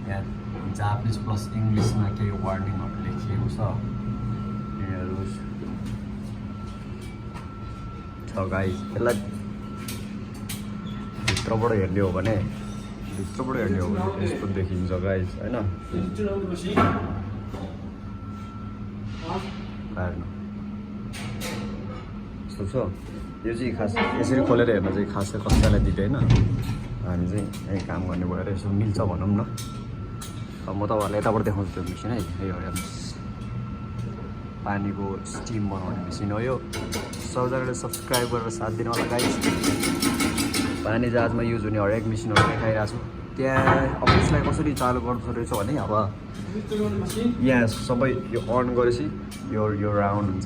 यहाँ Japanese plus इङ्ग्लिसमा केही वार्निङहरू लेखिएको छ। यिनीहरू छ गाइस। यसलाई भित्रबाट हेर्ने हो भने यस्तो देखिन्छ गाइस होइन। यस्तो छ। यो चाहिँ खास यसरी खोलेर हेर्न चाहिँ खासै कसैलाई दिँदैन। हामी चाहिँ यहीँ काम गर्ने भएर यसो मिल्छ भनौँ न। अब म तपाईँहरूलाई यताबाट देखाउँछु त्यो मेसिन है। यो हेर्नुहोस्, पानीको स्टिम बनाउने मेसिन हो यो। सबैजनाले सब्सक्राइब गरेर साथ दिनु होला गाइस। पानी जहाजमा युज हुने हरेक मेसिनहरू देखाइरहेको छु। त्यहाँ अब यसलाई कसरी चालु गर्दो रहेछ भने अब यहाँ सबै यो अन गरेपछि यो राउन्ड हुन्छ।